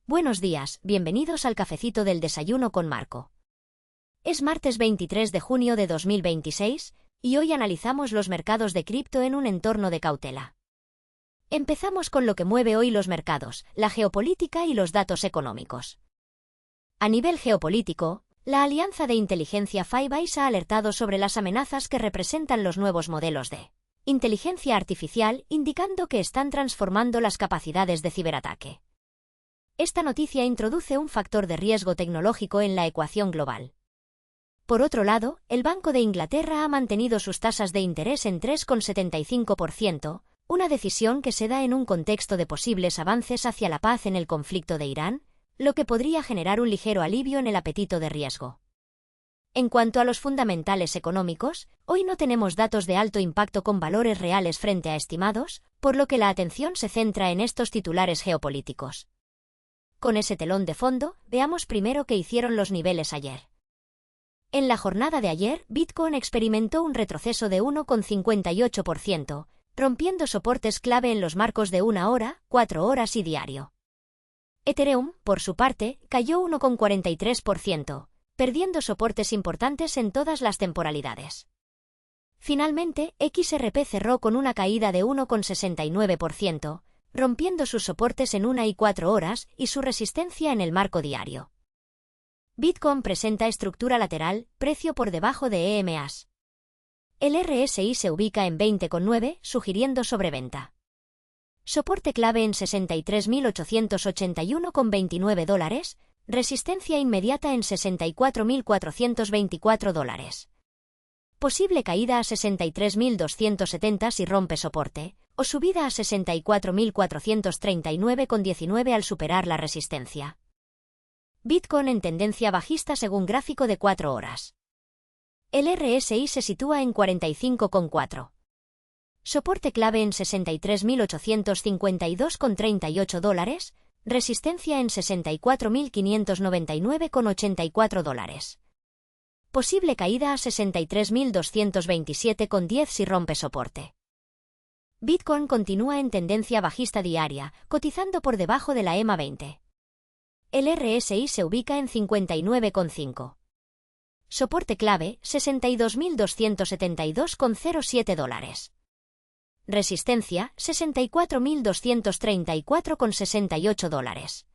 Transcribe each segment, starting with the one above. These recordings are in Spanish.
Buenos días, bienvenidos al cafecito del desayuno con Marco. Es martes 23 de junio de 2026 y hoy analizamos los mercados de cripto en un entorno de cautela. Empezamos con lo que mueve hoy los mercados, la geopolítica y los datos económicos. A nivel geopolítico, la Alianza de Inteligencia Five-Eyes ha alertado sobre las amenazas que representan los nuevos modelos de inteligencia artificial, indicando que están transformando las capacidades de ciberataque. Esta noticia introduce un factor de riesgo tecnológico en la ecuación global. Por otro lado, el Banco de Inglaterra ha mantenido sus tasas de interés en 3,75%, una decisión que se da en un contexto de posibles avances hacia la paz en el conflicto de Irán, lo que podría generar un ligero alivio en el apetito de riesgo. En cuanto a los fundamentales económicos, hoy no tenemos datos de alto impacto con valores reales frente a estimados, por lo que la atención se centra en estos titulares geopolíticos. Con ese telón de fondo, veamos primero qué hicieron los niveles ayer. En la jornada de ayer, Bitcoin experimentó un retroceso de 1,58%, rompiendo soportes clave en los marcos de 1 hora, 4 horas y diario. Ethereum, por su parte, cayó 1,43%, perdiendo soportes importantes en todas las temporalidades. Finalmente, XRP cerró con una caída de 1,69%, rompiendo sus soportes en 1 y 4 horas y su resistencia en el marco diario. Bitcoin presenta estructura lateral, precio por debajo de EMAs. El RSI se ubica en 20,9, sugiriendo sobreventa. Soporte clave en $63.881,29, resistencia inmediata en $64.424. Posible caída a 63.270 si rompe soporte, o subida a 64.439,19 al superar la resistencia. Bitcoin en tendencia bajista según gráfico de 4 horas. El RSI se sitúa en 45,4. Soporte clave en $63.852,38, resistencia en $64.599,84. Posible caída a 63.227,10 si rompe soporte. Bitcoin continúa en tendencia bajista diaria, cotizando por debajo de la EMA 20. El RSI se ubica en 59,5. Soporte clave, $62.272,07. Resistencia, $64.234,68.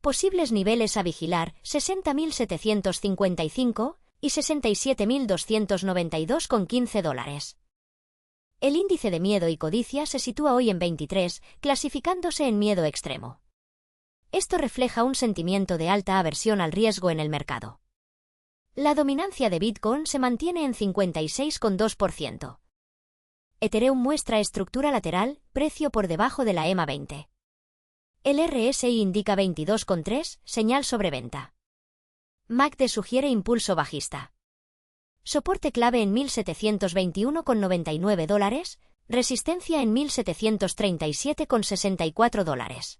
Posibles niveles a vigilar, 60.755 y 67.292,15 $. El índice de miedo y codicia se sitúa hoy en 23, clasificándose en miedo extremo. Esto refleja un sentimiento de alta aversión al riesgo en el mercado. La dominancia de Bitcoin se mantiene en 56,2%. Ethereum muestra estructura lateral, precio por debajo de la EMA 20. El RSI indica 22,3, señal sobreventa. MACD sugiere impulso bajista. Soporte clave en $1.721,99, resistencia en $1.737,64.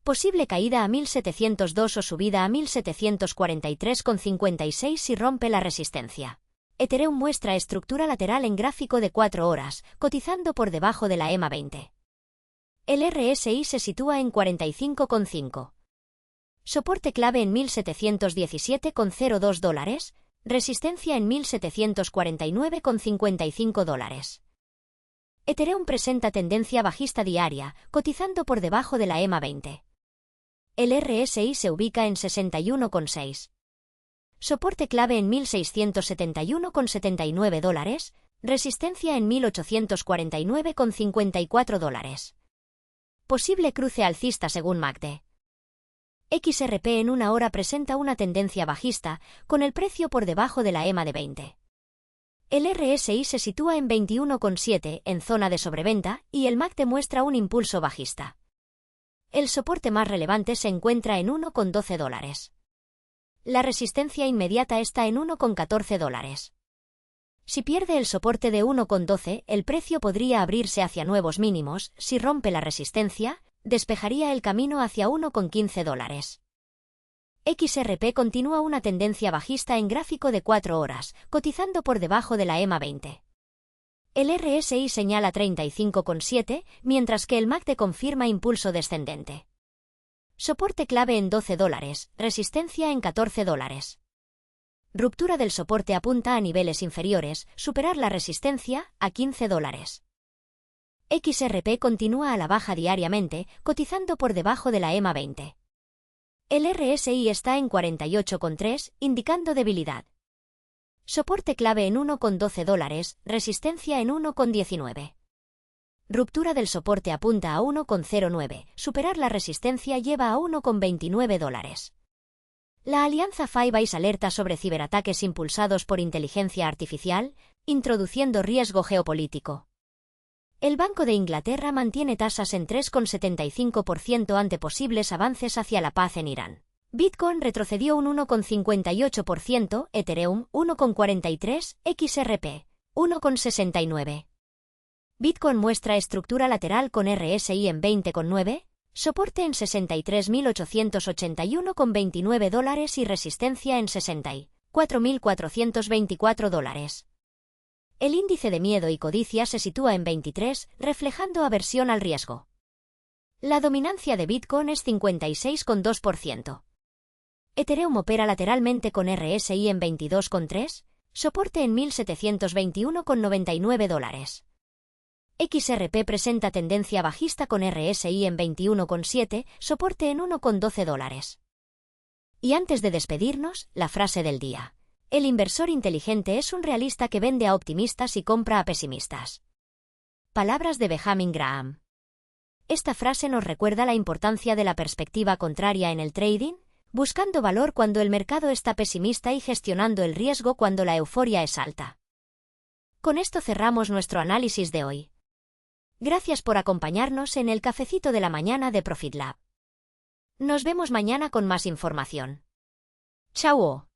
Posible caída a 1.702 o subida a 1.743,56 si rompe la resistencia. Ethereum muestra estructura lateral en gráfico de 4 horas, cotizando por debajo de la EMA 20. El RSI se sitúa en 45,5. Soporte clave en $1.717,02, resistencia en $1.749,55. Ethereum presenta tendencia bajista diaria, cotizando por debajo de la EMA 20. El RSI se ubica en 61,6. Soporte clave en $1.671,79, resistencia en $1.849,54. Posible cruce alcista según MACD. XRP en 1 hora presenta una tendencia bajista, con el precio por debajo de la EMA de 20. El RSI se sitúa en 21,7 en zona de sobreventa y el MACD muestra un impulso bajista. El soporte más relevante se encuentra en $1,12. La resistencia inmediata está en $1,14. Si pierde el soporte de 1,12, el precio podría abrirse hacia nuevos mínimos. Si rompe la resistencia, despejaría el camino hacia $1,15. XRP continúa una tendencia bajista en gráfico de 4 horas, cotizando por debajo de la EMA 20. El RSI señala 35,7, mientras que el MACD confirma impulso descendente. Soporte clave en $12, resistencia en $14. Ruptura del soporte apunta a niveles inferiores, superar la resistencia a $15. XRP continúa a la baja diariamente, cotizando por debajo de la EMA 20. El RSI está en 48,3, indicando debilidad. Soporte clave en $1,12, resistencia en $1,19. Ruptura del soporte apunta a $1,09, superar la resistencia lleva a $1,29. La alianza Five Eyes alerta sobre ciberataques impulsados por inteligencia artificial, introduciendo riesgo geopolítico. El Banco de Inglaterra mantiene tasas en 3,75% ante posibles avances hacia la paz en Irán. Bitcoin retrocedió un 1,58%, Ethereum 1,43%, XRP 1,69%. Bitcoin muestra estructura lateral con RSI en 20,9%, soporte en $63.881,29 y resistencia en $64.424. El índice de miedo y codicia se sitúa en 23, reflejando aversión al riesgo. La dominancia de Bitcoin es 56,2%. Ethereum opera lateralmente con RSI en 22,3, soporte en $1.721,99. XRP presenta tendencia bajista con RSI en 21,7, soporte en $1,12. Y antes de despedirnos, la frase del día. El inversor inteligente es un realista que vende a optimistas y compra a pesimistas. Palabras de Benjamin Graham. Esta frase nos recuerda la importancia de la perspectiva contraria en el trading, buscando valor cuando el mercado está pesimista y gestionando el riesgo cuando la euforia es alta. Con esto cerramos nuestro análisis de hoy. Gracias por acompañarnos en el cafecito de la mañana de Profit Lab. Nos vemos mañana con más información. ¡Chao!